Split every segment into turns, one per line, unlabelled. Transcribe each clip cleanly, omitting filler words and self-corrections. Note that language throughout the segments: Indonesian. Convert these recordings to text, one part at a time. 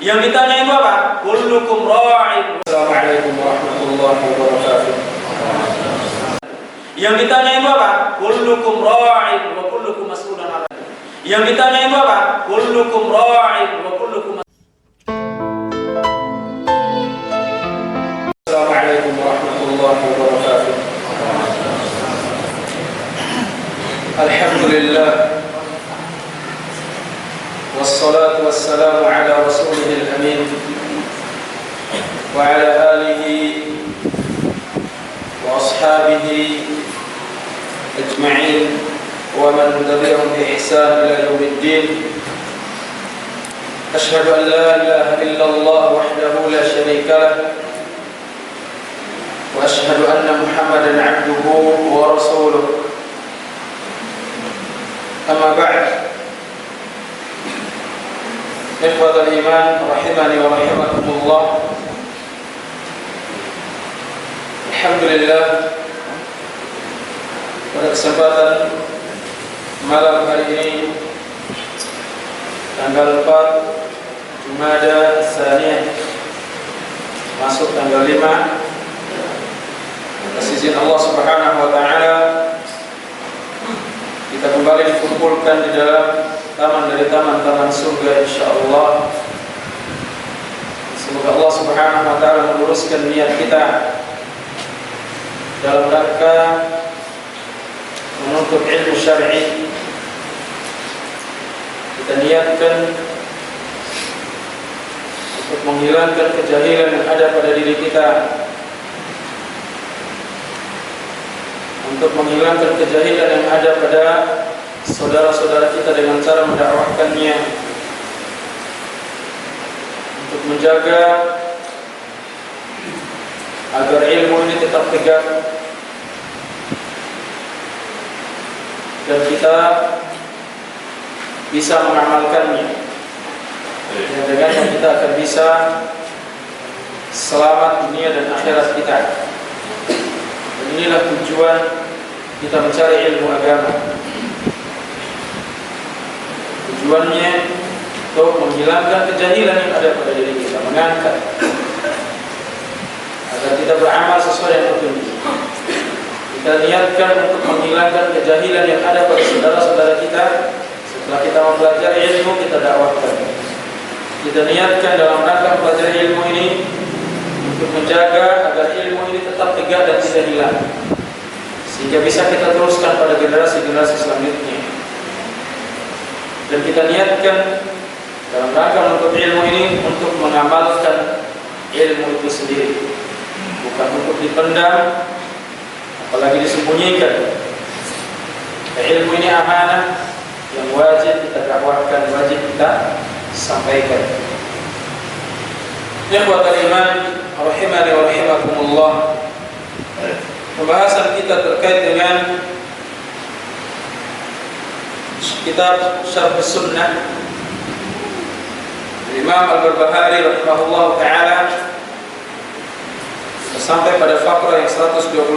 Yang ditanya itu apa? Kullukum ra'in. Assalamualaikum warahmatullahi wabarakatuh. Yang ditanya itu apa? Kullukum ra'in wa kullukum mas'ulun 'an ra'iyatihi. Yang ditanya itu apa? Kullukum ra'in wa kullukum. Assalamualaikum warahmatullahi wabarakatuh. Alhamdulillah. Wassalatu wassalamu ala rasulihil amin wa ala alihi wa ashabihi ajma'in wa man tabi'ahum bi ihsan ila yaumiddin. Asyhadu an la ilaha illallah wahdahu la syarika lah wa asyhadu anna Muhammadan 'abduhu wa rasuluh. Amma ba'd. Ikhwatal iman rahimani wa rahimakumullah. Alhamdulillah, pada kesempatan malam hari ini tanggal 4 Jumada Tsaniyah masuk tanggal 5 atas izin Allah Subhanahu wa taala kita kembali dikumpulkan di dalam taman dari taman-taman surga insyaallah. Semoga Allah Subhanahu wa taala meluruskan niat kita dalam rangka menuntut ilmu syar'i. Kita niatkan untuk menghilangkan kejahilan yang ada pada diri kita, untuk menghilangkan kejahilan yang ada pada saudara-saudara kita dengan cara mendakwahkannya, untuk menjaga agar ilmu ini tetap tegak dan kita bisa mengamalkannya, dan dengannya kita akan bisa selamat dunia dan akhirat kita. Dan inilah tujuan kita mencari ilmu agama. Tujuannya untuk menghilangkan kejahilan yang ada pada diri kita, mengangkat agar kita beramal sesuai yang petunjuk. Kita niatkan untuk menghilangkan kejahilan yang ada pada saudara-saudara kita. Setelah kita mempelajari ilmu, kita dakwahkan. Kita niatkan dalam rangka mempelajari ilmu ini untuk menjaga agar ilmu ini tetap tegak dan tidak hilang, sehingga bisa kita teruskan pada generasi-generasi selanjutnya. Dan kita niatkan dalam rangka menuntut ilmu ini untuk mengamalkan ilmu itu sendiri, bukan untuk dipendam apalagi disembunyikan. Ilmu ini amanah yang wajib kita dakwahkan, wajib kita sampaikan. Ikhwatal iman rahimani wa rahimakumullah. Pembahasan kita terkait dengan kitab Syarh Sunnah Imam Al-Barbahari rahimahullah ta'ala sampai pada faqrah yang 129,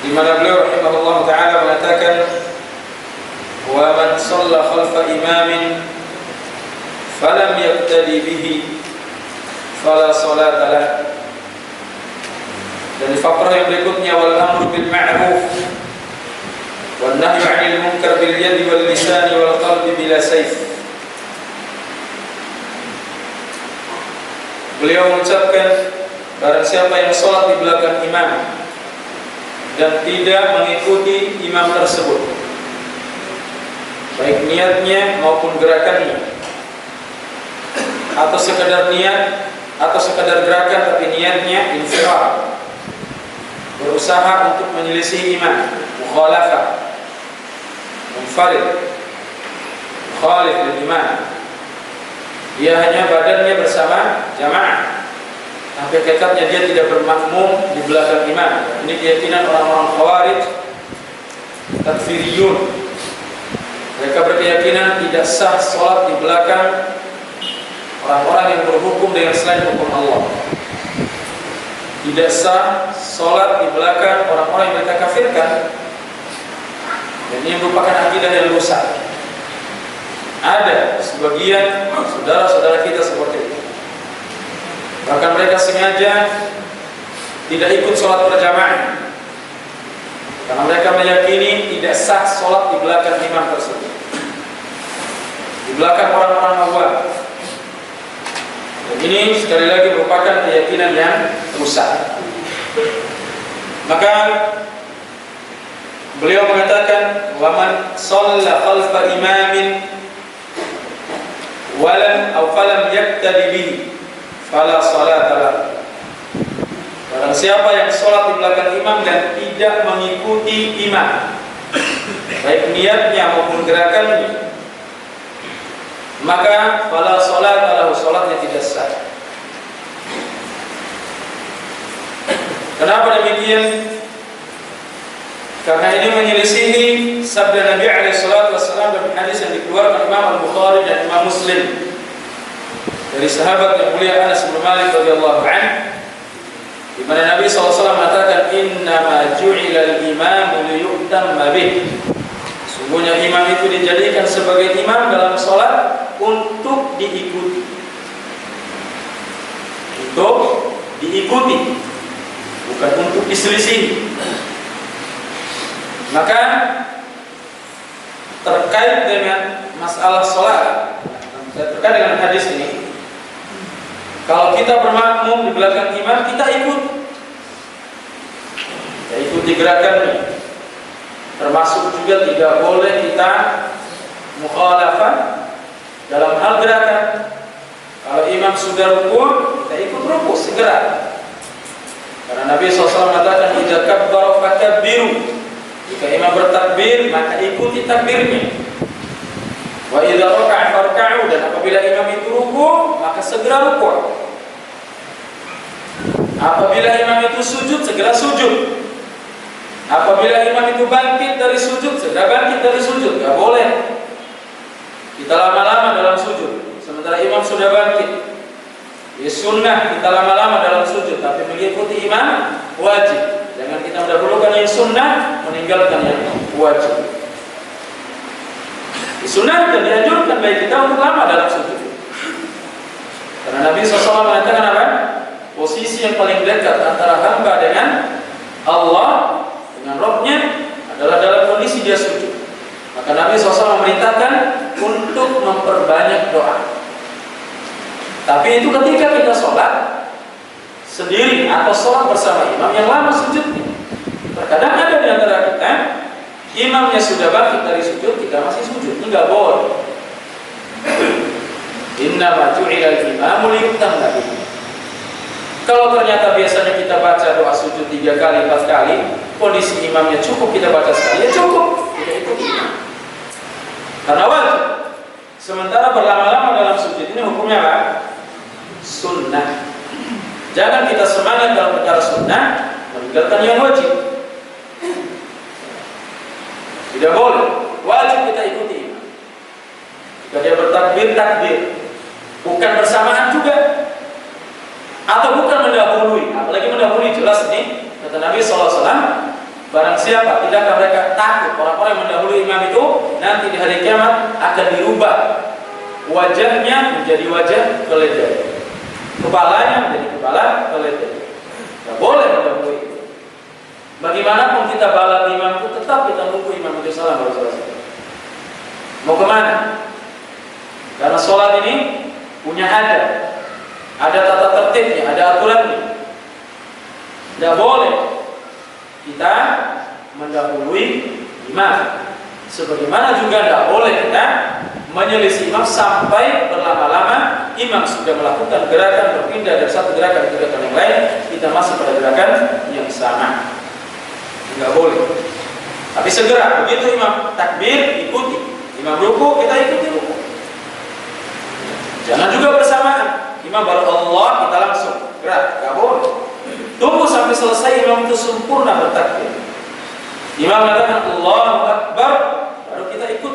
di mana beliau rahimahullah ta'ala mengatakan, wa man shalla khalfa imamin falam yaqtadi bihi fala salata lah. Dan di faqrah yang berikutnya, wal amru bil ma'ruf wan nahyu 'anil munkar bil yadi wal lisani wal qalbi bila sayf. Beliau mengucapkan, barang siapa yang salat di belakang imam dan tidak mengikuti imam tersebut, baik niatnya maupun gerakannya, atau sekadar niat atau sekadar gerakan tapi niatnya infirad, berusaha untuk menyelisih imam, mukhalafah, munfarid, mukhalif lil imam, dia hanya badannya bersama jamaah, hakikatnya dia tidak bermakmum di belakang imam. Ini keyakinan orang-orang Khawarij, takfiriyun. Mereka berkeyakinan tidak sah salat di belakang orang-orang yang berhukum dengan selain hukum Allah. Tidak sah salat di belakang orang-orang yang mereka kafirkan. Dan ini merupakan akidah yang rusak. Ada sebagian saudara-saudara kita seperti itu. Bahkan mereka sengaja tidak ikut sholat berjamaah karena mereka meyakini tidak sah sholat di belakang imam tersebut, di belakang orang-orang awam. Dan ini sekali lagi merupakan keyakinan yang rusak. Maka beliau mengatakan, "Waman shalla khalfa imamin walam aw falam yaqtadi bihi fala salata lahu." Barang siapa yang sholat di belakang imam dan tidak mengikuti imam, baik niatnya maupun gerakannya, maka fala salata lahu, sholatnya tidak sah. Kenapa demikian? Karena ini menyelisihi sabda Nabi SAW dalam hadis yang dikeluarkan Imam Al-Bukhari dan Imam Muslim dari sahabat yang mulia Anas bin Malik radhiyallahu anhu, di mana Nabi SAW mengatakan, "Innama ju'ila al-imamu liyu'tamma bih." Sungguhnya imam itu dijadikan sebagai imam dalam sholat untuk diikuti. Untuk diikuti, bukan untuk diselisihi. Maka terkait dengan masalah sholat, terkait dengan hadis ini, kalau kita bermakmum di belakang imam, kita ikut, kita ikuti gerakannya. Termasuk juga tidak boleh kita mukhalafah dalam hal gerakan. Kalau imam sudah ruku, kita ikut ruku segera. Karena Nabi SAW mengatakan, "Idza kabbara fakabbiru." Jika imam bertakbir, maka ikuti takbirnya. Wa idza raka'a farka'u, dan apabila imam itu ruku, maka segera ruku. Apabila imam itu sujud, segera sujud. Apabila imam itu bangkit dari sujud, segera bangkit dari sujud. Gak boleh kita lama-lama dalam sujud sementara imam sudah bangkit. Ya sunnah kita lama-lama dalam sujud, tapi mengikuti imam wajib. Jangan kita mendahulukan yang sunnah, meninggalkan yang wajib. Disunahkan, dianjurkan bagi kita untuk lama dalam sujud. Karena Nabi SAW mengatakan apa? Posisi yang paling dekat antara hamba dengan Allah, dengan Rabb-Nya, adalah dalam kondisi dia sujud. Maka Nabi SAW memerintahkan untuk memperbanyak doa. Tapi itu ketika kita sholat sendiri atau sholat bersama imam yang lama sujudnya. Terkadang ada di antara kita, imamnya sudah bangkit dari sujud, kita masih sujud. Ini nggak boleh. Innama ju'ila al-imamu liyu'tamma bihi. Kalau ternyata biasanya kita baca doa sujud 3 kali, 4 kali, kondisi imamnya cukup kita baca sekali, ya cukup, kita ikut imam. Karena wajib. Sementara berlama-lama dalam sujud ini hukumnya apa? Sunnah. Jangan kita semangat dalam perkara sunnah, meninggalkan yang wajib. Tidak boleh. Wajib kita ikuti imam. Jika dia bertakbir, takbir. Bukan bersamaan juga, atau bukan mendahului. Apalagi mendahului, jelas ini kata Nabi SAW, barang siapa tidakkah mereka takut orang-orang yang mendahului imam itu nanti di hari kiamat akan dirubah wajahnya menjadi wajah keledai, kepalanya menjadi kepala keledai. Tidak boleh mendahului. Bagaimanapun kita bala imam itu, tetap kita nunggu imam itu salam baru selesai. Mau kemana? Karena sholat ini punya ada tata tertibnya, ada aturannya. Tidak boleh kita mendahului imam. Sebagaimana juga tidak boleh kita menyelisih imam sampai berlama-lama imam sudah melakukan gerakan berpindah dari satu gerakan ke gerakan yang lain, kita masih pada gerakan yang sama. Tidak boleh. Tapi segera begitu imam takbir, ikuti. Imam ruku, kita ikuti ruku. Jangan juga bersamaan. Imam baru Allah, kita langsung gerak, gak boleh. Tunggu sampai selesai imam itu sempurna bertakbir. Imam mengatakan Allahu Akbar, baru kita ikut.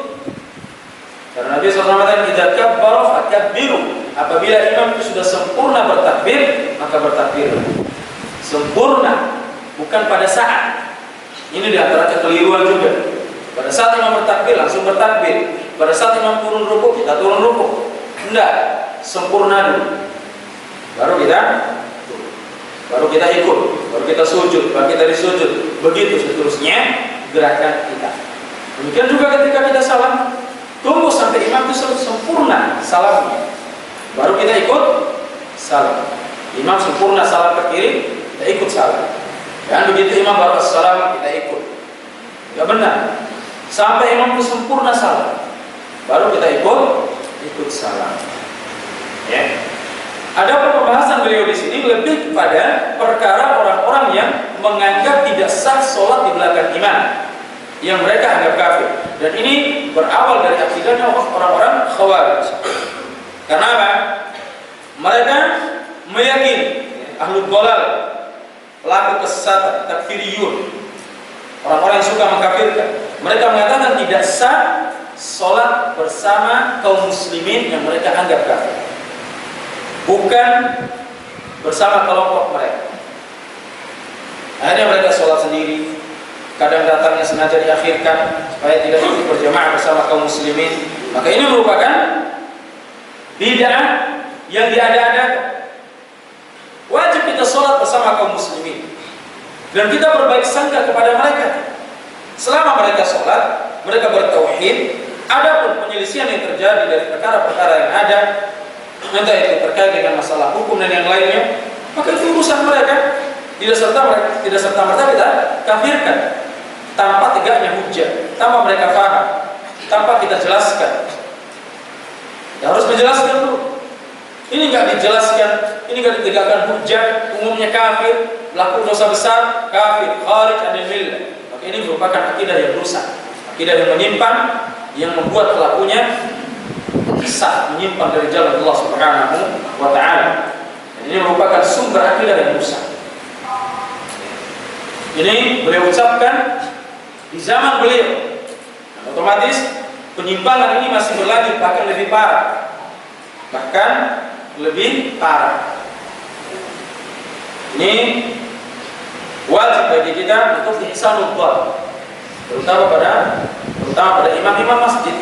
Karena Nabi SAW mengatakan idza kabbara fakabbiru. Apabila imam itu sudah sempurna bertakbir, maka bertakbir. Sempurna, bukan pada saat. Ini di antara kekeliruan juga. Pada saat imam bertakbir langsung bertakbir. Pada saat imam turun rukuk kita turun rukuk. Enggak, sempurna dulu. Baru kita ikut, baru kita sujud, baru kita disujud. Begitu seterusnya gerakan kita. Demikian juga ketika kita salam, tunggu sampai imam itu sempurna salamnya. Baru kita ikut salam. Imam sempurna salam ke kiri, kita ikut salam. Dan begitu imam baru salam, kita ikut. Tidak benar. Sampai imam itu sempurna salam, baru kita ikut salam. Ya. Ada pembahasan beliau di sini lebih kepada perkara orang-orang yang menganggap tidak sah sholat di belakang imam, yang mereka anggap kafir. Dan ini berawal dari akidahnya orang-orang Khawarij. Karena apa? Mereka meyakini ahlul dhalal, pelaku kesesatan, takfiriyun, orang-orang yang suka mengkafirkan. Mereka mengatakan tidak sah sholat bersama kaum muslimin yang mereka anggap kafir, bukan bersama kelompok mereka. Akhirnya mereka sholat sendiri. Kadang datangnya sengaja diakhirkan supaya tidak ikut berjamaah bersama kaum muslimin. Maka ini merupakan bid'ah yang diada-adakan. Wajib kita sholat bersama kaum muslimin dan kita berbaik sangka kepada mereka. Selama mereka sholat, mereka bertauhid. Adapun penyelisihan yang terjadi dari perkara-perkara yang ada, entah itu terkait dengan masalah hukum dan yang lainnya, maka itu urusan mereka. Tidak serta merta kita kafirkan tanpa tegaknya hujjah, tanpa mereka paham, tanpa kita jelaskan. Kita harus menjelaskan dulu. Ini nggak dijelaskan, ini nggak ditegakkan hujjah, umumnya kafir, pelaku dosa besar, kafir, kharij anil millah. Maka ini merupakan akidah yang rusak, akidah yang menyimpang, yang membuat pelakunya sesat, menyimpang dari jalan Allah Subhanahu wa Ta'ala. Ini merupakan sumber akidah yang rusak. Ini beliau ucapkan di zaman beliau. Nah, otomatis penyimpangan ini masih berlanjut, bahkan lebih parah. Ini wajib bagi kita untuk ihsanul dhon, terutama pada imam-imam masjid.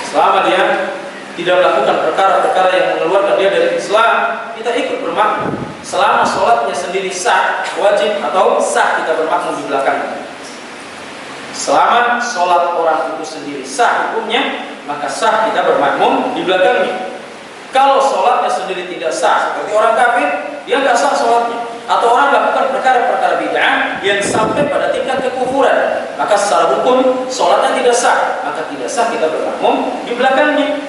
Selama dia tidak melakukan perkara-perkara yang mengeluarkan dia dari Islam, kita ikut bermakmum. Selama sholatnya sendiri sah, wajib atau sah kita bermakmum di belakangnya. Selama sholat orang itu sendiri sah hukumnya, maka sah kita bermakmum di belakangnya. Kalau sholatnya sendiri tidak sah, seperti orang kafir, dia nggak sah sholatnya. Atau orang melakukan perkara-perkara bid'ah yang sampai pada tingkat kekufuran, maka secara hukum sholatnya tidak sah, maka tidak sah kita bermakmum di belakangnya.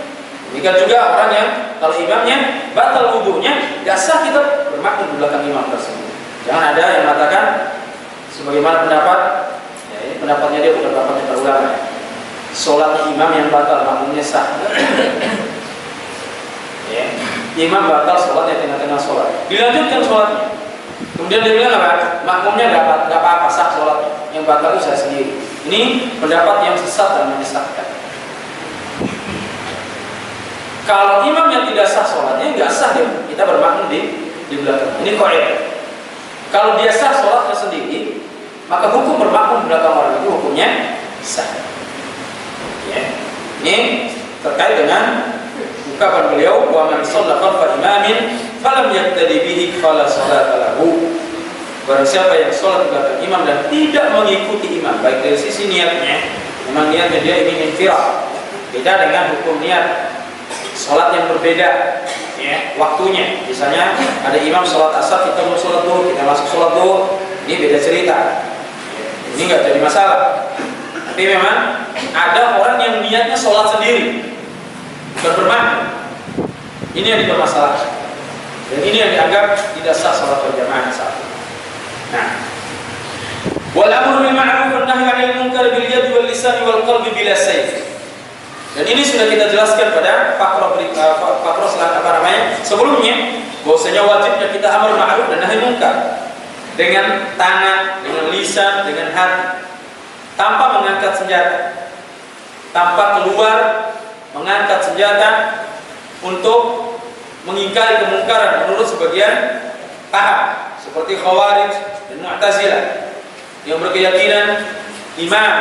Demikian juga orang yang kalau imamnya batal wudunya, tidak sah kita bermakmum di belakang imam tersebut. Jangan ada yang mengatakan sebagaimana pendapat, ya ini pendapatnya dia bukan pendapatnya para ulama. Sholatnya imam yang batal, makmumnya sah. Ya, imam batal sholatnya tengah-tengah sholat, dilanjutkan sholatnya. Kemudian dia bilang apa? Makmumnya nggak apa-apa, sah sholatnya. Yang batal itu saya sendiri. Ini pendapat yang sesat dan menyesatkan. Kalau imam yang tidak sah sholatnya, nggak sah kita bermakmum di belakang. Ini kaidah. Kalau dia sah sholatnya sendiri, maka hukum bermakmum di belakang orang itu hukumnya sah. Ya. Ini terkait dengan ucapan beliau, wa man shalla khalfa imamin falam yaqtadi bihi fala sholata lahu. Barang siapa yang sholat di belakang imam dan tidak mengikuti imam, baik dari sisi niatnya, memang niatnya dia ingin infirad, beda dengan hukum niat. Sholat yang berbeda, ya, waktunya. Misalnya ada imam sholat asar, kita mau sholat duhur, kita masuk sholat duhur, ini beda cerita. Ini nggak jadi masalah. Tapi memang ada orang yang niatnya sholat sendiri, bukan bermakmum. Ini yang dipermasalahkan. Dan ini yang dianggap tidak sah sholat berjamaah saat itu. Nah, wal amru bil ma'ruf wan nahyi 'anil munkar bil yadi wal lisan wal qalbi bila sayf. Dan ini sudah kita jelaskan pada fakro sebelumnya, bahwasanya wajibnya kita amar ma'ruf dan nahi munkar dengan tangan, dengan lisan, dengan hati, tanpa mengangkat senjata, tanpa keluar mengangkat senjata untuk mengingkari kemungkaran menurut sebagian paham seperti Khawarij dan Mu'tazilah yang berkeyakinan imam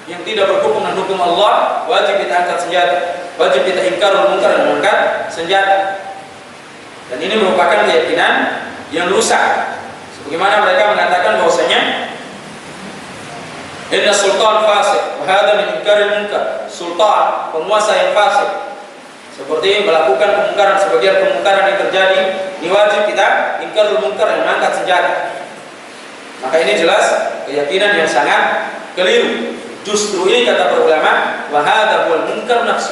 yang tidak berhukum dengan hukum Allah, wajib kita angkat senjata, wajib kita ingkarul munkar dan angkat senjata. Dan ini merupakan keyakinan yang rusak. Sebagaimana mereka mengatakan bahwasanya inna sultan fasik, wa hadza min inkaril munkar. Sultan, penguasa yang fasik, seperti melakukan kemungkaran, sebagian kemungkaran yang terjadi, ini wajib kita ingkarul munkar dan angkat senjata. Maka ini jelas keyakinan yang sangat keliru. Justru ini kata para ulama, wa hadza huwal munkar nafsu.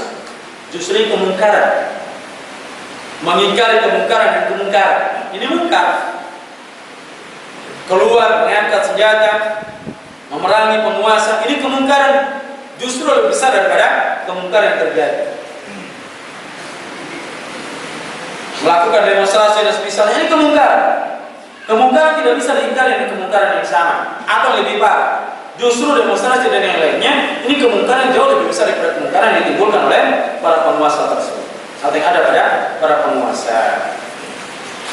Justru ini kemungkaran, mengingkari kemungkaran dan kemungkaran. Ini munkar. Keluar mengangkat senjata, memerangi penguasa, ini kemungkaran. Justru lebih besar daripada kemungkaran yang terjadi. Melakukan demonstrasi dan semisalnya, ini kemungkaran. Kemungkaran tidak bisa diingkari dengan kemungkaran yang sama, atau lebih parah. Justru demonstrasi dan yang lainnya, ini kemungkaran jauh lebih besar daripada kemungkaran yang ditimbulkan oleh para penguasa tersebut atau yang ada pada para penguasa.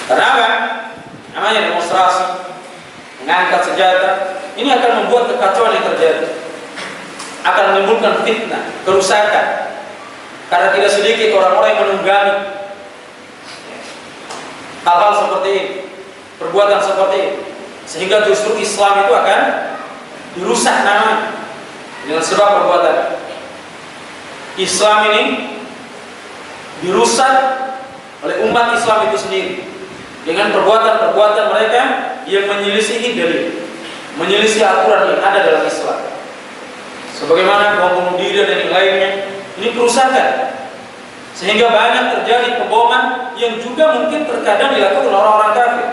Karena apa? Namanya demonstrasi, mengangkat senjata, ini akan membuat kekacauan yang terjadi, akan menimbulkan fitnah, kerusakan. Karena tidak sedikit orang-orang yang menunggangi hal-hal seperti ini, perbuatan seperti ini, sehingga justru Islam itu akan dirusak namanya dengan sebab perbuatan Islam ini dirusak oleh umat Islam itu sendiri dengan perbuatan-perbuatan mereka yang menyelisihi dalil, menyelisih aturan yang ada dalam Islam, sebagaimana bom bunuh diri dan yang lainnya. Ini kerusakan, sehingga banyak terjadi pemboman yang juga mungkin terkadang dilakukan orang-orang kafir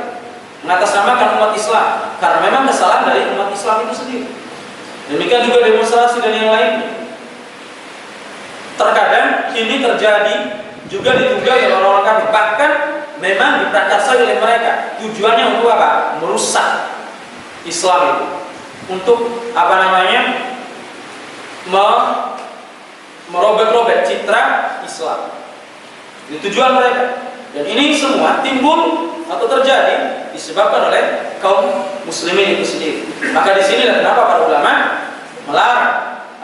mengatasnamakan umat Islam, karena memang kesalahan dari umat Islam itu sendiri. Demikian juga demonstrasi dan yang lainnya. Terkadang ini terjadi juga ditunggangi oleh orang-orang kafir, bahkan memang diprakarsai oleh mereka. Tujuannya untuk apa? Merusak Islam itu, untuk apa namanya, merobek-robek citra Islam. Ini tujuan mereka. Dan ini semua timbul atau terjadi disebabkan oleh kaum muslimin itu sendiri. Maka di sinilah kenapa para ulama melarang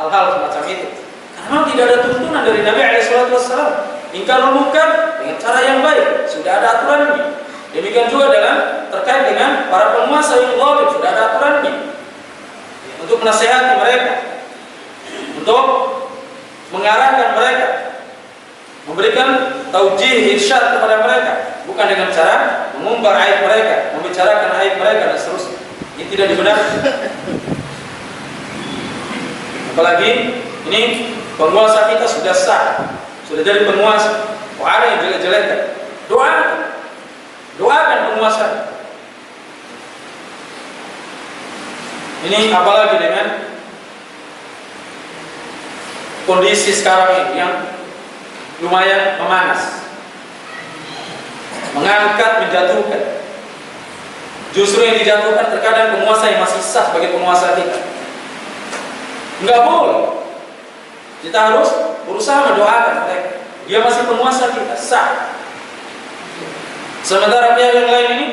hal-hal semacam itu. Karena tidak ada tuntunan dari Nabi SAW. Ingkarul munkar dengan cara yang baik, sudah ada aturannya. Demikian juga terkait dengan para penguasa yang zalim, sudah ada aturannya. Untuk menasihati mereka, untuk mengarahkan mereka, memberikan taujih, irsyad kepada mereka, bukan dengan cara mengumbar aib mereka, membicarakan aib mereka dan seterusnya. Ini tidak dibenarkan. Apalagi ini penguasa kita sudah sah, sudah jadi penguasa. Oh, ada yang jelek-jelekkan, doakan penguasa. Ini apalagi dengan kondisi sekarang ini yang lumayan memanas, mengangkat, menjatuhkan. Justru yang dijatuhkan terkadang penguasa yang masih sah sebagai penguasa kita. Enggak boleh. Kita harus berusaha mendoakan mereka. Dia masih penguasa kita, sah. Sementara pihak yang lain ini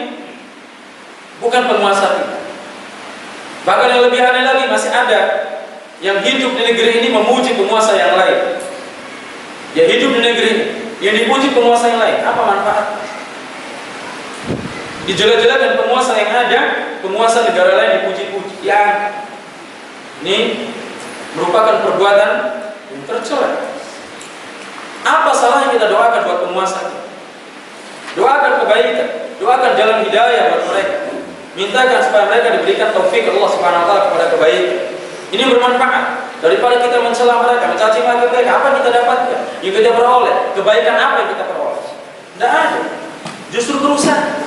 bukan penguasa kita. Bahkan yang lebih aneh lagi, masih ada yang hidup di negeri ini memuji penguasa yang lain. Dia hidup di negeri ini, yang dipuji penguasa yang lain. Apa manfaat? Dijelek-jelekan penguasa yang ada, penguasa negara lain dipuji-puji. Yang ini merupakan perbuatan yang tercela. Apa salahnya kita doakan buat penguasa kita? Doakan kebaikan, doakan jalan hidayah buat mereka. Mintakan supaya mereka diberikan taufik Allah Subhanahu wa taala kepada kebaikan. Ini bermanfaat daripada kita mencela mereka, mencaci maki mereka. Apa yang kita dapatkan? Yang kita peroleh, kebaikan apa yang kita peroleh? Tidak ada. Justru kerusakan.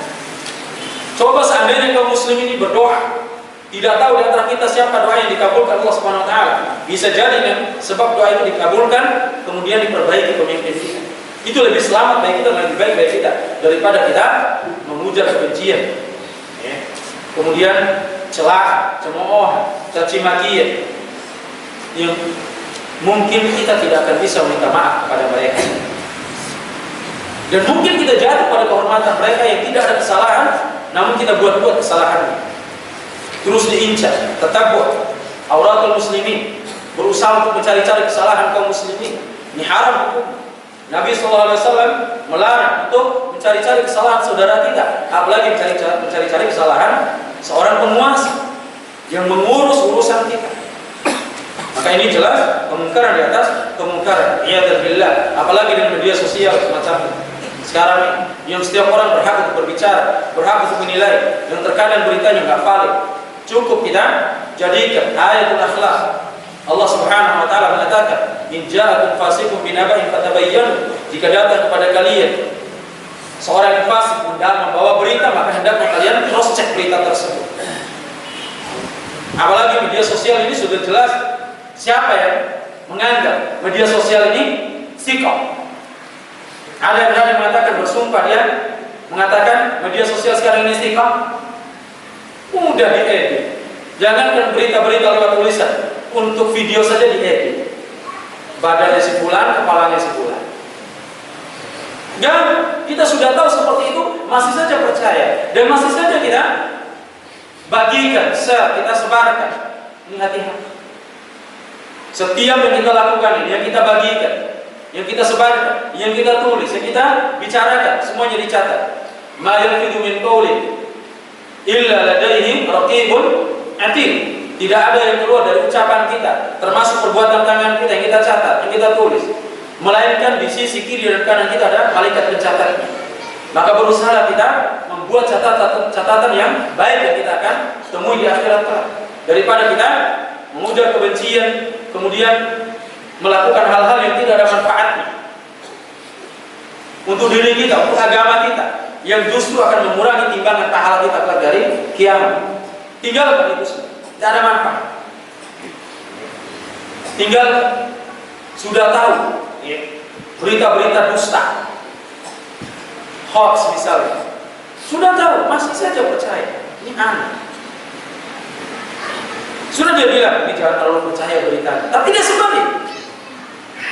Coba seandainya kaum muslim ini berdoa, tidak tahu di antara kita siapa doa yang dikabulkan Allah Subhanahu wa taala. Bisa jadi kan sebab doa itu dikabulkan, kemudian diperbaiki pemimpin kita. Itu lebih selamat bagi kita, lebih baik bagi kita daripada kita memuja kebencian. Ya. Kemudian celah, cemooh, caci maki yang mungkin kita tidak akan bisa meminta maaf kepada mereka. Dan mungkin kita jatuh pada kehormatan mereka yang tidak ada kesalahan, namun kita buat-buat kesalahan. Terus diincar, tetap buat auratul muslimin, berusaha untuk mencari-cari kesalahan kaum muslimin. Ini haram hukum. Nabi SAW melarang untuk mencari-cari kesalahan saudara kita, apalagi mencari-cari kesalahan seorang penguasa yang mengurus urusan kita. Maka ini jelas kemungkaran di atas kemungkaran. Iyadzal billah. Apalagi dengan media sosial semacam sekarang ini, yang setiap orang berhak untuk berbicara, berhak untuk menilai, yang terkadang beritanya nggak valid. Cukup kita jadikan ayatul akhlak. Allah Subhanahu wa taala mengatakan, "In ja'akum fasiqun binaba'in fatabayyanu." Jika datang kepada kalian seorang yang fasik membawa berita, maka hendaknya kalian cross check berita tersebut. Apalagi media sosial ini sudah jelas siapa yang menganggap media sosial ini sikap. Ada yang berani mengatakan, bersumpah dia mengatakan media sosial sekarang ini sikap. Mudah diedit. Jangankan berita-berita lewat tulisan, untuk video saja diedit. Badannya sebulan, kepalanya sebulan. Dan kita sudah tahu seperti itu, masih saja percaya dan masih saja kita bagikan, kita sebarkan. Ini hati-hati. Setiap yang kita lakukan ini, yang kita bagikan, yang kita sebarkan, yang kita tulis, yang kita bicarakan, semuanya dicatat. Ma yalfidu min qawlin illa ladaihi raqibun atid. Tidak ada yang keluar dari ucapan kita, termasuk perbuatan tangan kita yang kita catat, yang kita tulis, melainkan di sisi kiri dan kanan kita ada malaikat pencatatnya. Maka berusaha kita membuat catatan yang baik yang kita akan temui di akhirat kelak, daripada kita mengujar kebencian, kemudian melakukan hal-hal yang tidak ada manfaatnya untuk diri kita, untuk agama kita, yang justru akan mengurangi timbangan pahala kita kelak dari kiamat. Tinggalkan itu semua, tidak ada manfaat. Tinggal sudah tahu berita-berita dusta, hoax misalnya, sudah tahu masih saja percaya. Ini aneh. Sudah dia bilang, ini jangan terlalu percaya berita, tapi dia sebarin.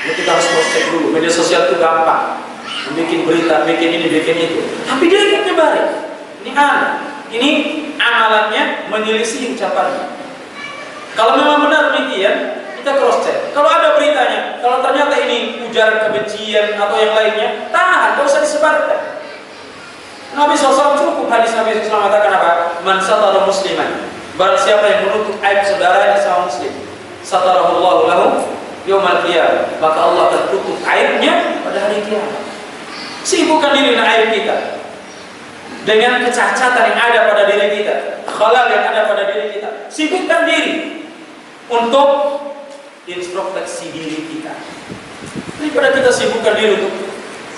Ya, kita harus cek dulu. Media sosial itu gampang, bikin berita, bikin ini, bikin itu, tapi dia ikut nyebarin. Ini aneh. Ini amalannya menyelisih ucapannya. Kalau memang benar demikian, kita cross check. Kalau ada beritanya, kalau ternyata ini ujaran kebencian atau yang lainnya, tahan, tidak usah disebarkan. Nabi SAW cukup hadis Nabi SAW mengatakan apa? Man satara musliman, barang siapa yang menutup aib saudaranya sama muslim, satarahullahu lahu yaumal qiyamah, maka Allah akan tutup aibnya pada hari kiamat. Sibukkan diri dengan aib kita, dengan kecacatan yang ada pada diri kita, khalal yang ada pada diri kita. Sibukkan diri untuk introspeksi diri kita, daripada kita sibukkan diri untuk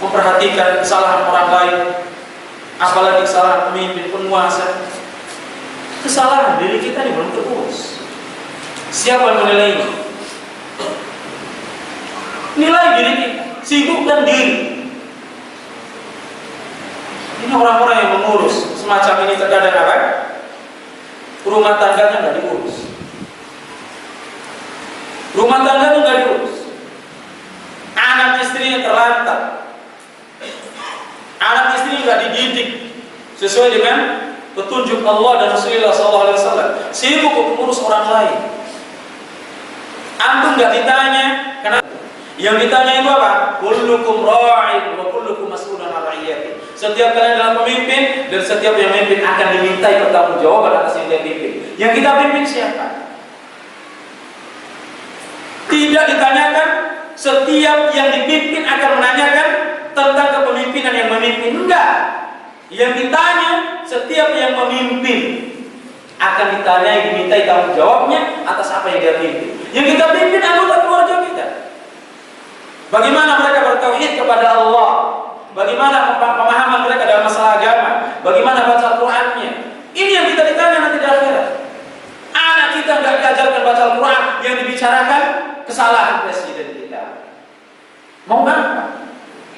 memperhatikan kesalahan orang lain, apalagi kesalahan pemimpin, penguasa. Kesalahan diri kita ini belum terurus. Siapa yang menilainya? Nilai diri kita, sibukkan diri. Ini orang-orang yang mengurus semacam ini terkadang apa? Rumah tangganya nggak diurus. Rumah tangganya nggak diurus. Anak istrinya terlantar. Anak istrinya nggak dididik sesuai dengan petunjuk Allah dan Rasulullah SAW. Sibuk untuk mengurus orang lain. Antum nggak ditanya, kenapa? Yang ditanya itu apa? Kullukum ra'in wa kullukum mas'ulun 'an ra'iyati. Setiap kalian adalah pemimpin dan setiap yang memimpin akan dimintai pertanggungjawaban atas yang dia pimpin. Yang kita pimpin siapa? Tidak ditanyakan. Setiap yang dipimpin akan menanyakan tentang kepemimpinan yang memimpin. Enggak. Yang ditanya, setiap yang memimpin akan ditanyai, dimintai tanggung jawabnya atas apa yang dia pimpin. Yang kita pimpin anggota keluarga kita. Bagaimana mereka bertauhid kepada Allah? Bagaimana pemahaman mereka dalam masalah agama? Bagaimana baca Al-Qur'annya? Ini yang kita ditanya nanti di akhirat. Anak kita nggak diajarkan baca Al-Quran, yang dibicarakan kesalahan presiden kita. Mau apa?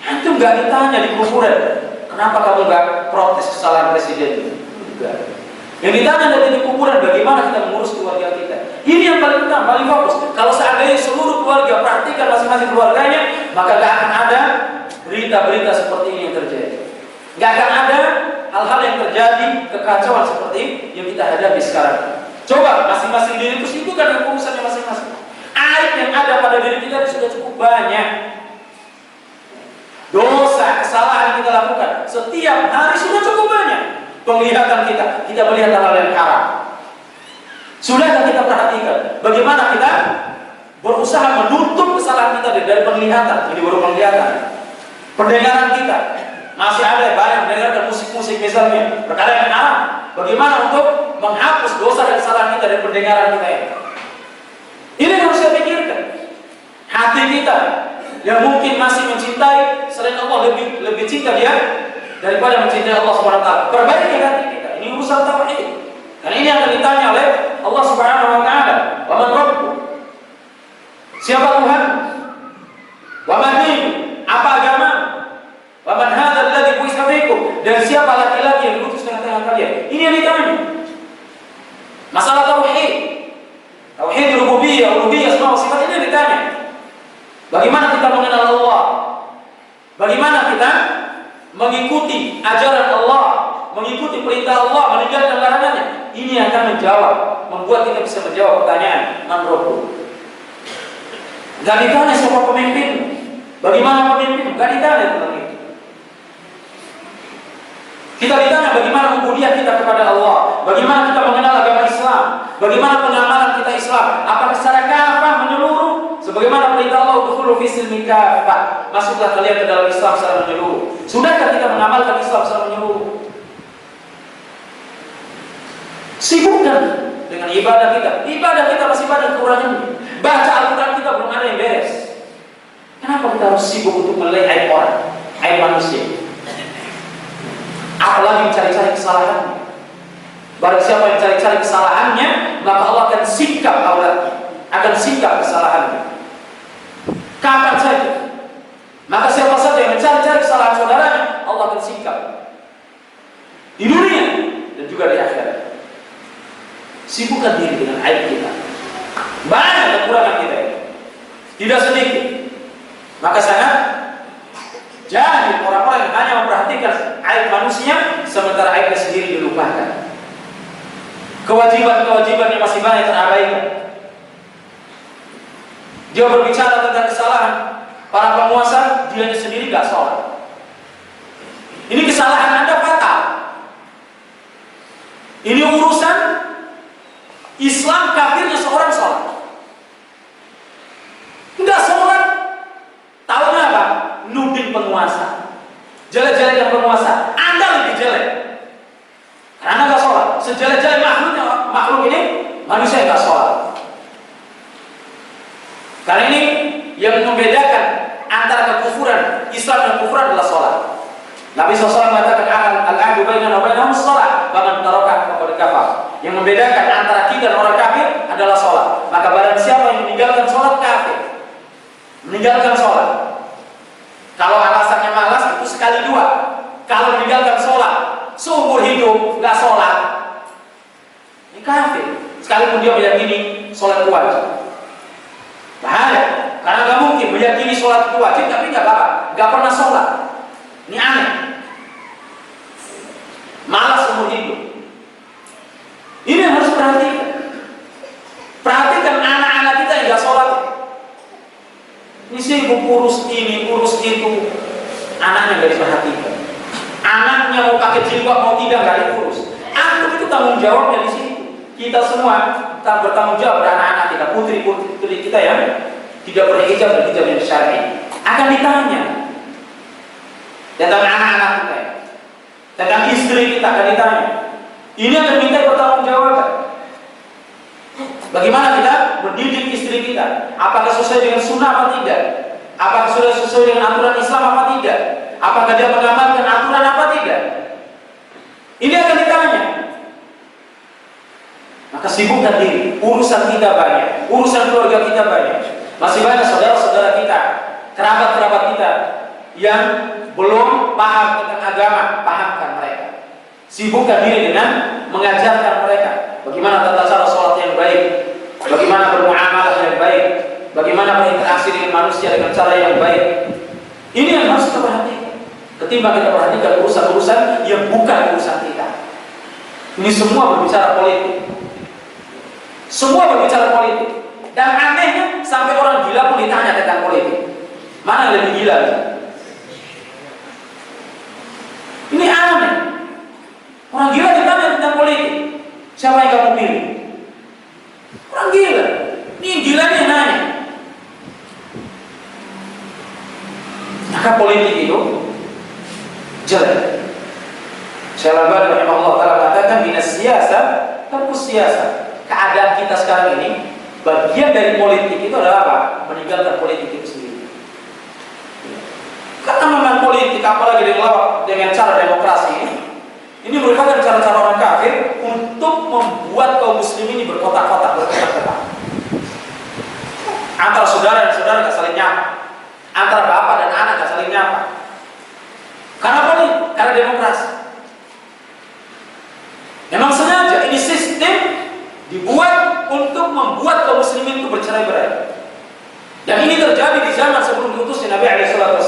Itu nggak ditanya di kuburan. Kenapa kamu nggak protes kesalahan presiden? Enggak. Yang ditanya nanti di kuburan, bagaimana kita mengurus keluarga kita. Ini yang paling utama, paling fokus. Kalau seandainya seluruh keluarga perhatikan masing-masing keluarganya, maka gak akan ada berita-berita seperti ini yang terjadi. Gak akan ada hal-hal yang terjadi, kekacauan seperti yang kita hadapi sekarang. Coba masing-masing diri itu sibukkan dengan urusannya masing-masing. aib yang ada pada diri kita sudah cukup banyak. Dosa, kesalahan yang kita lakukan setiap hari sudah cukup banyak. Penglihatan kita melihat hal yang haram. Sudahkah kita perhatikan bagaimana kita berusaha menutup kesalahan kita dari penglihatan? Ini baru penglihatan. Pendengaran kita masih ada banyak mendengarkan musik-musik misalnya, perkara yang haram. Bagaimana untuk menghapus dosa dan kesalahan kita dari pendengaran kita ini? Ini yang harus kita pikirkan. Hati kita yang mungkin masih mencintai selain Allah, lebih cinta dia daripada mencintai Allah Subhanahu wa taala. Perbaiki hati kita. Ini urusan tauhid. Karena ini akan ditanya oleh Allah Subhanahu wa taala, "Wa man rabbuk?" Siapa Tuhan? "Wa man dinuka?" Apa agama? "Wa man hadzal ladzi bu'itsa fikum?" Dan siapa laki-laki yang diutus di tengah kalian? Ini yang ditanya. Masalah tauhid. Tauhid rububiyah, uluhiyah, asma wa sifat ini yang ditanya. Bagaimana kita mengenal Allah? Bagaimana kita mengikuti ajaran Allah, mengikuti perintah Allah, meninggalkan larangannya? Ini akan menjawab, membuat kita bisa menjawab pertanyaan Man Rabbuk. Gak ditanya siapa pemimpin, bagaimana pemimpin, gak ditanya tentang itu. Kita ditanya bagaimana kemudian kita kepada Allah, bagaimana kita mengenal agama Islam, bagaimana pengamalan kita Islam, apakah secara kafah menyeluruh, sebagaimana perintah Allah udkhulu fi silmi kafah, masuklah kalian ke dalam Islam secara menyeluruh. Sudahkah kita mengamalkan Islam secara menyeluruh? Sibukkan dengan ibadah kita. Ibadah kita masih banyak kekurangannya. Baca Al-Quran kita belum ada yang beres. Kenapa kita harus sibuk untuk melihat aib orang, aib manusia? Apalagi mencari-cari kesalahannya. Barang siapa yang cari-cari kesalahannya, maka Allah akan sikap auratnya, akan sikap kesalahannya. Kapan saja. Maka siapa saja yang mencari-cari kesalahan saudaranya, Allah akan sikap di dunia dan juga di akhirat. Sibukkan diri dengan aib kita. Banyak kekurangan kita ini, tidak sedikit. Maka sangat jadi orang-orang yang hanya memperhatikan aib manusia, sementara aibnya sendiri dilupakan. Kewajiban-kewajiban yang masih banyak terabaikan. Dia berbicara tentang kesalahan para penguasa, dia sendiri gak sholat. Ini kesalahan Anda fatal. Ini urusan Islam, kafirnya seorang sholat. Enggak sholat, tahunya apa? Nuding penguasa, jelek-jeleknya penguasa. Anda lebih jelek karena enggak sholat. Sejelek-jelek makhluk ini manusia yang enggak sholat. Karena ini yang membedakan antara kekufuran Islam dan kekufuran adalah sholat. Nabi SAW mengatakan al-'ahdu bainana wa bainahum shalah, faman taraka faqad kafar. Yang membedakan antara kita dan orang kafir adalah sholat. Maka barang siapa yang meninggalkan sholat, kafir. Meninggalkan sholat. Kalau alasannya malas, itu sekali dua. Kalau meninggalkan sholat seumur hidup nggak sholat, ini kafir. Sekalipun dia meyakini sholat itu wajib. Bahaya, karena nggak mungkin meyakini sholat itu wajib tapi nggak pernah sholat. Ini aneh. Malas seumur hidup. Ini yang harus perhatikan. Perhatikan anak-anak kita yang nggak sholat. Ini sibuk urus ini, urus itu. Anaknya nggak diperhatikan. Anaknya mau pakai jilbab mau tidak nggak diurus. Antum itu tanggung jawabnya di situ. Kita semua bertanggung jawab pada anak-anak kita, putri-putri kita yang tidak berhijab dan hijab yang syar'i. Akan ditanya tentang anak-anak kita, tentang istri kita akan ditanya. Ini akan minta pertanggungjawaban. Bagaimana kita mendidik istri kita? Apakah sesuai dengan sunnah apa tidak? Apakah sudah sesuai dengan aturan Islam apa tidak? Apakah dia mengamalkan aturan apa tidak? Ini akan ditanya. Maka sibukkan diri. Urusan kita banyak, urusan keluarga kita banyak. Masih banyak saudara-saudara kita, kerabat-kerabat kita yang belum paham tentang agama. Pahamkan mereka. Sibukkan diri dengan mengajarkan mereka bagaimana tata cara sholat yang baik, bagaimana bermuamalah yang baik, bagaimana berinteraksi dengan manusia dengan cara yang baik. Ini yang harus kita perhatikan. Ketimbang kita perhatikan urusan-urusan yang bukan urusan kita. Ini semua berbicara politik. Semua berbicara politik. Dan anehnya
sampai orang gila pun ditanya tentang politik. Mana yang lebih gila? Ini aneh. Orang gila ditanya tentang politik. Siapa yang kamu pilih? Orang gila. Ini gila nih yang nanya. Maka politik itu jelek. Syekh Al-Albani rahimahullah taala katakan minas siyasa tarkus siyasa. Keadaan kita sekarang ini, bagian dari politik itu adalah apa? Meninggalkan politik itu sendiri. Karena memang politik, apalagi dengan cara demokrasi ini merupakan cara-cara orang kafir untuk membuat kaum muslim ini berkotak-kotak. Antara saudara dan saudara gak saling nyapa, antara bapak dan anak gak saling nyapa. Karena apa nih? Karena demokrasi. Memang sengaja ini sistem dibuat untuk membuat kaum muslimin itu bercerai-berai. Dan ini terjadi di zaman sebelum diutusnya Nabi SAW.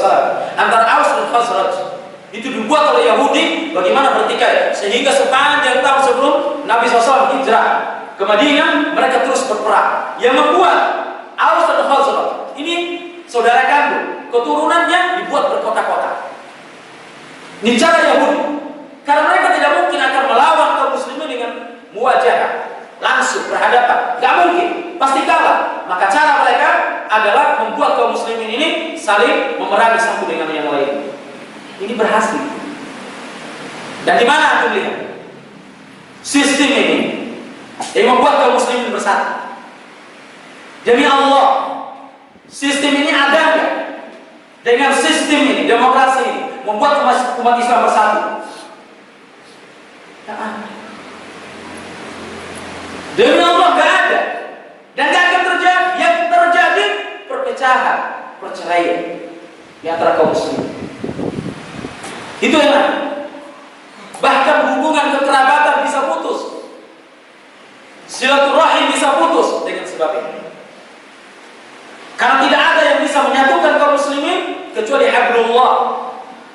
Antara Aus dan Khazraj itu dibuat oleh Yahudi bagaimana bertikai, sehingga sepanjang tahun sebelum Nabi SAW hijrah ke Madinah mereka terus berperang. Yang membuat Aus dan Khazraj ini saudara kandung, keturunannya dibuat berkotak-kotak. Ini cara Yahudi. Karena mereka tidak mungkin akan melawan kaum muslimin dengan muwajahah, langsung berhadapan, gak mungkin, pasti kalah. Maka cara mereka adalah membuat kaum muslimin ini saling memerangi satu dengan yang lain. Ini berhasil. Dan di mana antum lihat sistem ini yang membuat kaum muslimin bersatu? Demi Allah, sistem ini ada nggak? Dengan sistem ini, demokrasi ini membuat umat Islam bersatu? Demi Allah gak ada. Dan gak akan terjadi. Yang terjadi perpecahan, perceraian di antara kaum muslim. Itu yang ada. Bahkan hubungan kekerabatan bisa putus, silaturahim bisa putus dengan sebab ini. Karena tidak ada yang bisa menyatukan kaum muslimin kecuali hablullah,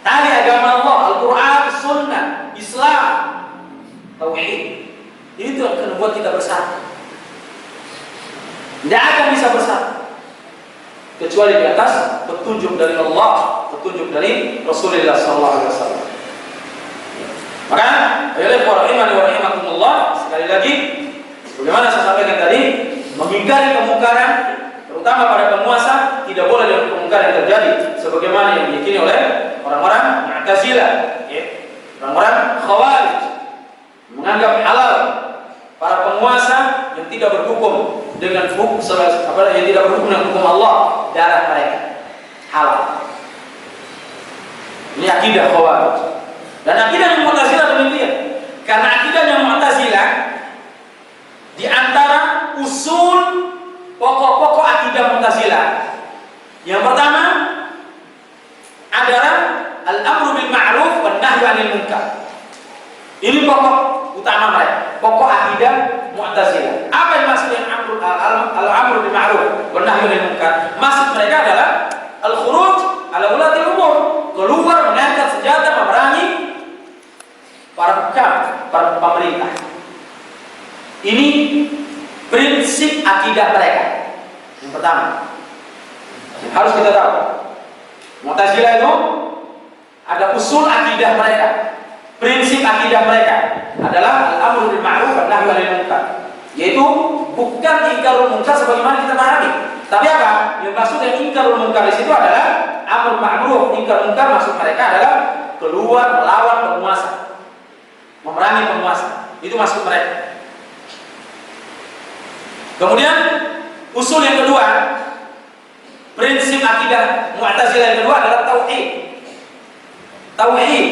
tali agama Allah, Al-Quran, Sunnah, Islam, tauhid. Itu yang akan membuat kita bersatu. Tidak akan bisa bersatu kecuali di atas petunjuk dari Allah, petunjuk dari Rasulullah SAW. Maka, ayolah warahimani warahimakumullah, sekali lagi, bagaimana saya sampaikan tadi, mengingkari kemungkaran, terutama pada penguasa, tidak boleh dengan kemungkaran yang terjadi, sebagaimana yang diyakini oleh orang-orang Mu'tazilah, orang-orang Khawarij, menganggap halal para penguasa yang tidak berhukum dengan hukum yang tidak berhukum dengan hukum Allah, darah mereka halal. Ini akidah Khawarij. Dan akidah yang Mu'tazilah demikian. Karena akidah yang Mu'tazilah di antara usul pokok-pokok akidah Mu'tazilah, yang pertama adalah al-amru bil ma'ruf wan nahyu 'anil munkar. Ini pokok utama mereka, pokok akidah Mu'tazilah. Apa yang maksud dengan al-amru bil ma'ruf wan nahyu 'anil munkar? Maksud mereka adalah al-khuruj ala ulatil umur, keluar mengangkat senjata memerangi para hukam, para pemerintah. Ini prinsip akidah mereka. Yang pertama, harus kita tahu, Mu'tazilah itu ada usul akidah mereka. Prinsip akidah mereka adalah al-amru bil ma'ruf wan nahyu 'anil munkar, yaitu bukan ingkarul munkar sebagaimana kita pahami. Tapi apa? Yang maksud dengan ingkarul munkar di situ adalah amr ma'ruf. Ingkar munkar maksud mereka adalah keluar melawan penguasa, memerangi penguasa. Itu maksud mereka. Kemudian usul yang kedua, prinsip akidah Mu'tazilah yang kedua adalah tauhid. Tauhid,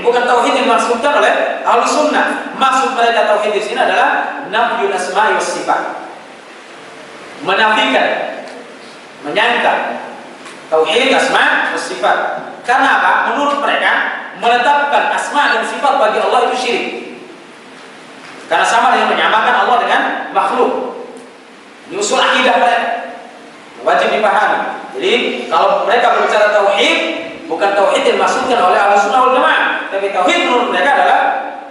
bukan tauhid yang dimaksudkan oleh Ahlus Sunnah. Maksud mereka tauhid di sini adalah nafyul asma'i was sifat. Menafikan, menyangkal tauhid asma' was sifat. Karena apa? Menurut mereka menetapkan asma dan sifat bagi Allah itu syirik. Karena sama dengan menyamakan Allah dengan makhluk. Ini usul akidah mereka, wajib dipahami. Jadi kalau mereka berbicara tauhid, bukan tauhid yang dimaksudkan oleh Ahlussunnah wal Jamaah, tapi tauhid menurut mereka adalah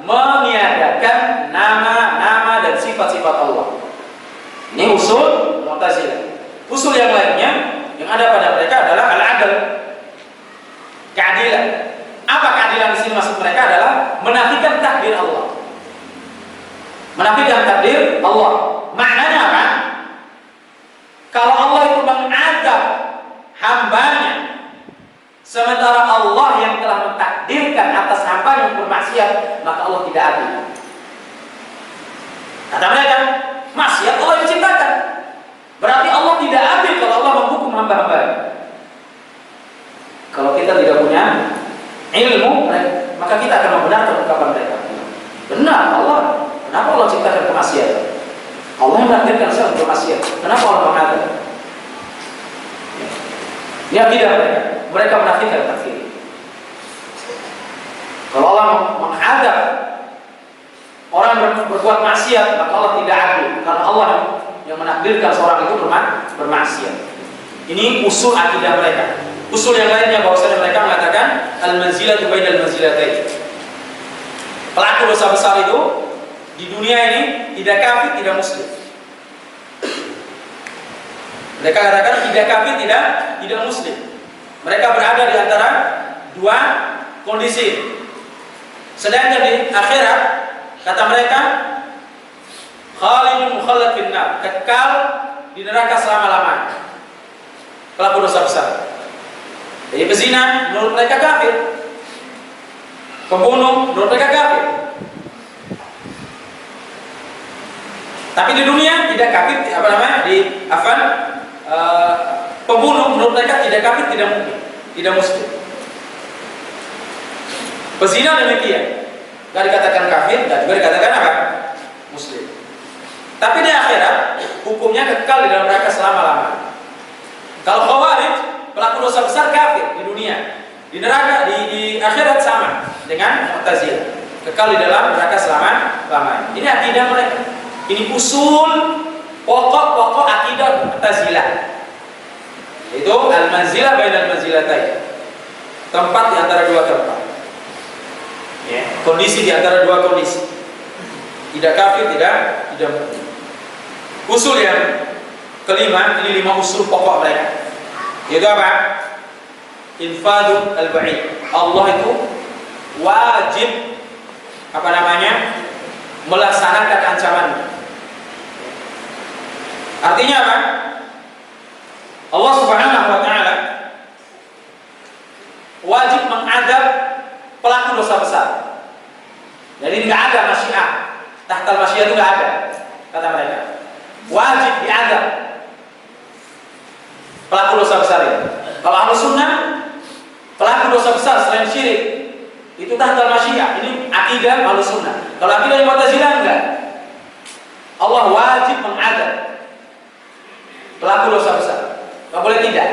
meniadakan nama-nama dan sifat-sifat Allah. Ini usul Mu'tazilah. Usul yang lainnya yang ada pada mereka adalah al-adl, keadilan. Apa keadilan di sini maksud mereka adalah menafikan takdir Allah. Menafikan takdir Allah. Maknanya apa? Kalau Allah itu mengadab hambanya, sementara Allah yang telah mentakdirkan atas hambanya yang bermaksiat, maka Allah tidak adil. Kata mereka, maksiat Allah yang ciptakan. Berarti Allah tidak adil kalau Allah menghukum hamba-hambanya. Kalau kita tidak punya ilmu, maka kita akan membenarkan ungkapan mereka. Benar Allah. Kenapa Allah ciptakan kemaksiatan? Allah yang menakdirkan saya untuk bermaksiat. Kenapa Allah mengadab? Ini akidah mereka. Mereka menafikan takdir. Kalau Allah mengadab orang berbuat maksiat, maka Allah tidak adil. Karena Allah yang menakdirkan seorang itu bermaksiat. Ini usul akidah mereka. Usul yang lainnya bahwasanya mereka mengatakan al-manzilatu bainal manzilatayn. Pelaku dosa besar itu di dunia ini tidak kafir, tidak muslim. Mereka katakan tidak kafir, tidak muslim. Mereka berada di antara dua kondisi. Sedangkan di akhirat kata mereka khalidun mukhallad finnar, kekal di neraka selama-lamanya. Pelaku dosa besar. Jadi pezina menurut mereka kafir. Pembunuh menurut mereka kafir. Tapi di dunia tidak kafir, pembunuh menurut mereka tidak kafir, tidak muslim. Pezina demikian, tidak dikatakan kafir, dan juga dikatakan apa? Muslim. Tapi di akhirat hukumnya kekal di dalam neraka selama-lamanya. Kalau khawarij, pelaku dosa besar kafir di dunia, di neraka di akhirat sama dengan Mu'tazilah, kekal di dalam neraka selama-lamanya. Ini akidah mereka. Ini usul pokok-pokok akidah Mu'tazilah. Itu al-manzilah bainal manzilatayn. Tempat di antara dua tempat. Ya, kondisi di antara dua kondisi. Tidak kafir, tidak mukmin. Usul yang kelima, ini 5 usul pokok mereka. Yaitu apa? Infadul al-ba'id. Allah itu wajib melaksanakan ancamannya. Artinya apa? Allah Subhanahu wa taala wajib mengadab pelaku dosa besar. Jadi tidak ada masyiah. Tahtal masyiah itu tidak ada, kata mereka. Wajib diadab pelaku dosa besar ini. Kalau Ahlus Sunnah, pelaku dosa besar selain syirik itu tahtal masyiah. Ini akidah Ahlus Sunnah. Kalau akidah Mu'tazilah enggak. Allah wajib mengadab pelaku dosa besar. Enggak boleh tidak.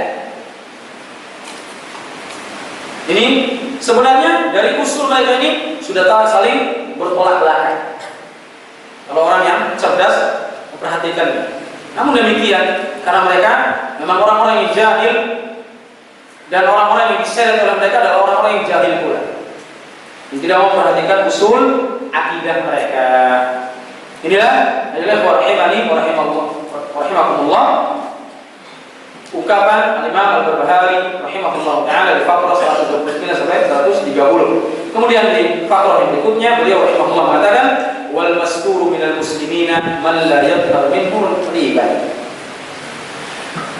Ini sebenarnya dari usul mereka ini sudah saling bertolak belakang. Kalau orang yang cerdas memperhatikan. Namun demikian, karena mereka memang orang-orang yang jahil dan orang-orang yang diseret oleh mereka adalah orang-orang yang jahil pula, yang tidak mau memperhatikan usul akidah mereka. Inilah adalah rahimakumullah ungkapan Imam Al-Barbahari rahimahullah taala di Faqrah 129 sampai 130. Kemudian di Faqrah yang berikutnya beliau rahimahullah mengatakan wal masturu minal muslimina man la yadhhar minhu riba.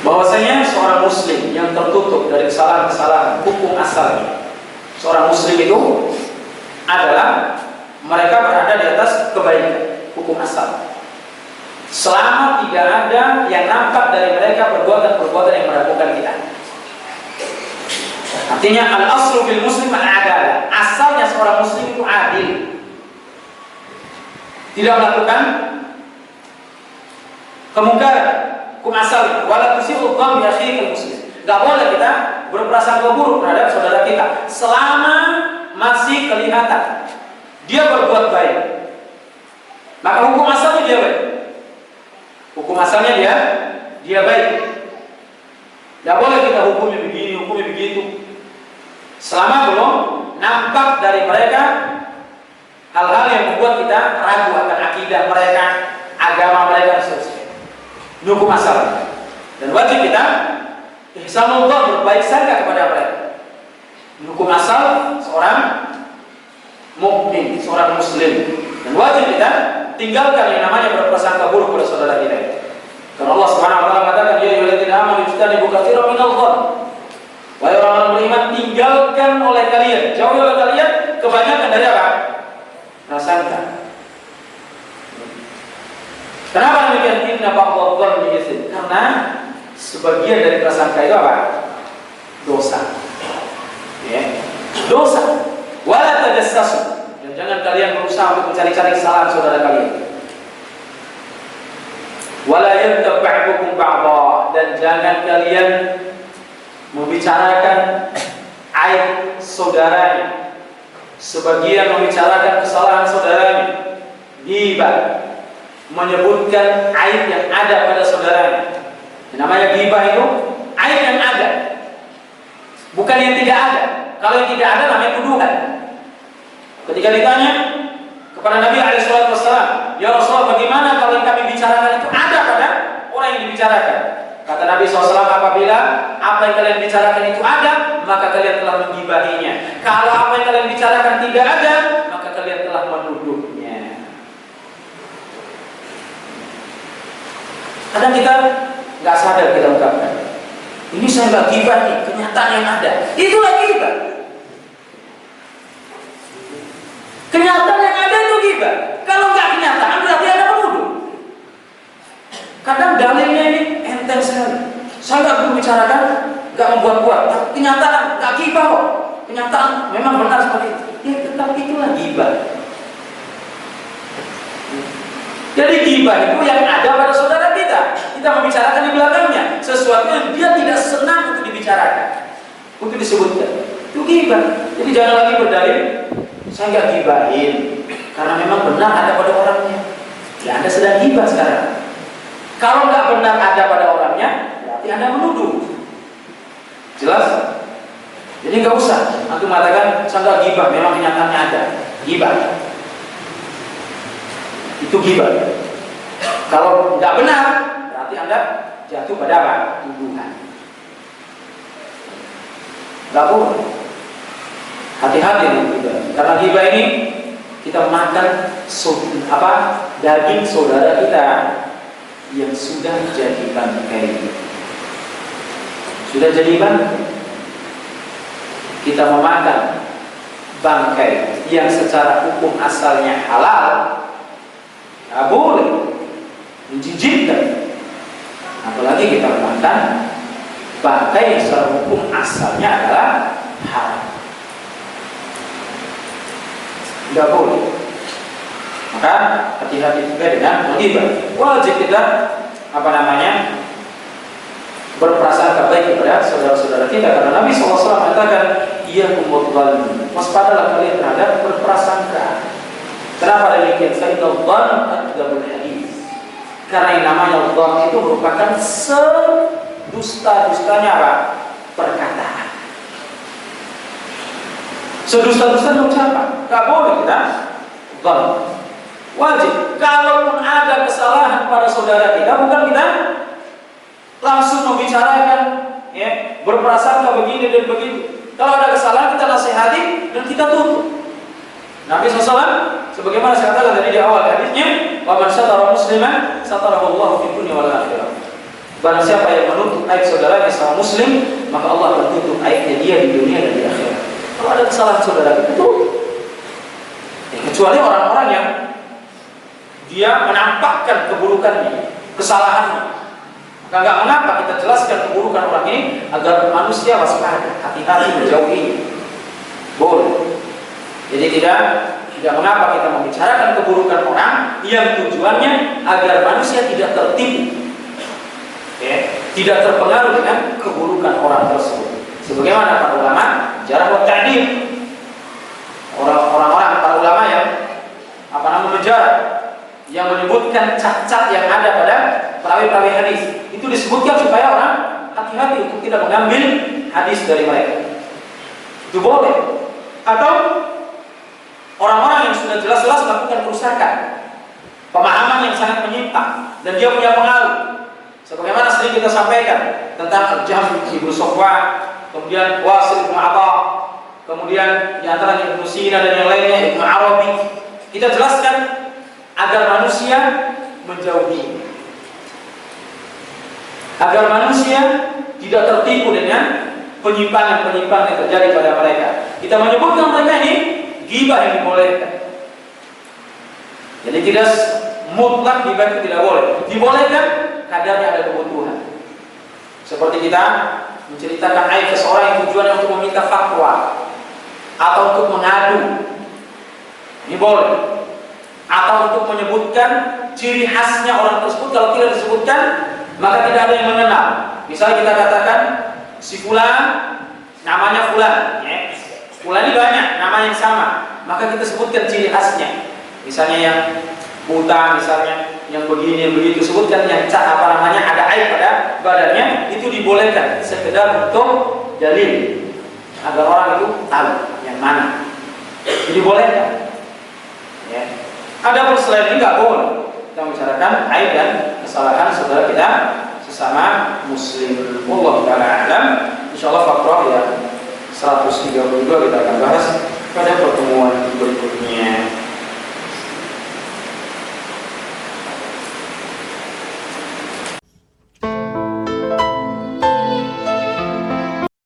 Bahwasanya seorang muslim yang tertutup dari kesalahan-kesalahan hukum asalnya. Seorang muslim itu adalah mereka berada di atas kebaikan hukum asal. Selama tidak ada yang nampak dari mereka perbuatan-perbuatan yang meragukan kita. Artinya al-aslu bil muslim al-adalah. Asalnya seorang muslim itu adil. Tidak melakukan kemungkaran, hukum asal. Wala tusi'u dzan bi akhikal muslim. Enggak boleh kita berprasangka buruk terhadap saudara kita selama masih kelihatan dia berbuat baik. Maka hukum asalnya dia baik. Hukum asalnya dia baik. Tidak boleh kita hukumnya begini, hukumnya begitu. Selama belum nampak dari mereka hal-hal yang membuat kita ragu akan akidah mereka, agama mereka, seterusnya. Ini hukum asal. Dan wajib kita ihsanul dzan, berbaik sangka kepada mereka. Hukum asal seorang mukmin, seorang muslim. Dan wajib kita tinggalkan yang namanya berprasangka buruk pada saudara kita. Karena Allah Subhanahu wa taala mengatakan, "Ya ayyuhalladzina amanu ijtanibu katsiran minadh dhann." Wahai orang-orang beriman, tinggalkan oleh kalian, jauhi oleh kalian kebanyakan dari apa? Prasangka. Kenapa demikian? Inna ba'dadh dhanni ithm. Karena sebagian dari prasangka itu apa? Dosa. Ya, dosa. Wala tajassasu. Dan jangan kalian berusaha untuk mencari-cari kesalahan saudara kalian. Wala yaghtab ba'dukum ba'dha. Dan jangan kalian membicarakan aib saudaranya. Sebagian membicarakan kesalahan saudaranya. Ghibah, menyebutkan aib yang ada pada saudaranya. Yang namanya ghibah itu aib yang ada, bukan yang tidak ada. Kalau yang tidak ada namanya tuduhan. Ketika ditanya kepada Nabi SAW, "Ya Rasulullah, bagaimana kalau yang kami bicarakan itu ada pada orang yang dibicarakan?" Kata Nabi SAW, "Apabila apa yang kalian bicarakan itu ada, maka kalian telah menggibahinya. Kalau apa yang kalian bicarakan tidak ada, maka kalian telah menuduhnya." Kadang kita nggak sadar kita ungkapkan, ini saya nggak ghibah nih, kenyataan yang ada. Itulah ghibah. Kenyataan yang ada itu ghibah. Kalau nggak kenyataan berarti ada menuduh. Kadang dalilnya ini enteng sekali. Saya nggak membicarakan, nggak membuat-buat. Tapi kenyataan nggak ghibah kok. Kenyataan memang benar seperti itu. Ya tetap itulah ghibah. Jadi ghibah itu yang ada pada saudara kita. Kita membicarakan di belakangnya sesuatu yang dia tidak senang untuk dibicarakan, untuk disebutkan. Itu ghibah. Jadi jangan lagi berdalil, saya nggak ghibahin karena memang benar ada pada orangnya. Ya Anda sedang ghibah sekarang. Kalau nggak benar ada pada orangnya, berarti Anda menuduh. Jelas? Jadi nggak usah antum mengatakan saya nggak ghibah, memang kenyataannya ada. Ghibah. Itu ghibah. Kalau nggak benar, berarti Anda jatuh pada apa? Tuduhan. Nggak boleh. Hati-hati nih, karena ghibah ini kita makan daging saudara kita yang sudah jadi bangkai. Sudah jadi bangkai. Kita memakan bangkai yang secara hukum asalnya halal. Nggak boleh, menjijikkan. Apalagi kita makan bangkai yang secara hukum asalnya adalah haram. Nggak boleh. Maka hati-hati juga dengan menghibah. Wajib kita berprasangka baik kepada saudara-saudara kita, karena Nabi SAW mengatakan, "Iyyakum wadh-dhann." Waspadalah kalian terhadap berprasangka. Kenapa demikian? Fa'idadh-dhann akdzabul hadits. Karena yang namanya dhann itu merupakan sedusta-dustanya apa? Perkataan. Sedusta-dustanya ucapan. Gak boleh kita dhann. Wajib. Kalaupun ada kesalahan pada saudara kita, bukan kita langsung membicarakan, ya, berprasangka begini dan begitu. Kalau ada kesalahan kita nasihati dan kita tutup. Nabi SAW sebagaimana saya katakan tadi di awal hadisnya, "Wa man satara musliman satarahu Allah fid dunya wal akhirah." Barang siapa yang menutup aib saudaranya sama muslim, maka Allah akan tutup aibnya dia di dunia dan di akhirat. Kalau ada kesalahan saudara kita tutup. Kecuali orang-orang yang dia menampakkan keburukannya, kesalahannya. Maka nggak mengapa kita jelaskan keburukan orang ini agar manusia waspada, hati-hati menjauhinya. Boleh. Jadi tidak mengapa kita membicarakan keburukan orang yang tujuannya agar manusia tidak tertipu, ya, tidak terpengaruh dengan keburukan orang tersebut. Sebagaimana para ulama jarah wa ta'dil, orang-orang para ulama yang menjarah, yang menyebutkan cacat yang ada pada perawi-perawi hadis, itu disebutkan supaya orang hati-hati untuk tidak mengambil hadis dari mereka. Itu boleh. Atau orang-orang yang sudah jelas-jelas melakukan kerusakan, pemahaman yang sangat menyimpang, dan dia punya pengaruh, Sebagaimana sering kita sampaikan tentang Al-Jahm ibnu Safwan, kemudian Wasil ibnu Atha, kemudian di antaranya Ibnu Sina dan yang lainnya, Ibnu Arabi. Kita jelaskan agar manusia menjauhi, agar manusia tidak tertipu dengan penyimpangan-penyimpangan yang terjadi pada mereka. Kita menyebutkan mereka ini ghibah yang dibolehkan. Jadi tidak mutlak ghibah itu tidak boleh. Dibolehkan kadarnya ada kebutuhan. Seperti kita menceritakan aib seseorang yang tujuannya untuk meminta fatwa atau untuk mengadu, ini boleh. Atau untuk menyebutkan ciri khasnya orang tersebut. Kalau tidak disebutkan, maka tidak ada yang mengenal. Misalnya kita katakan si fulan namanya fulan, ya. Fulan ini banyak nama yang sama, maka kita sebutkan ciri khasnya. Misalnya yang buta, misalnya yang begini, yang begitu, sebutkan yang apa namanya ada aib pada badannya, itu dibolehkan sekedar untuk dalil agar orang itu tahu yang mana. Jadi bolehkan. Ya. Adapun selain ini nggak boleh kita membicarakan aib dan kesalahan saudara kita sesama muslim. Wallahu ta'ala a'lam. Insyaallah faktor yang 132 kita akan bahas.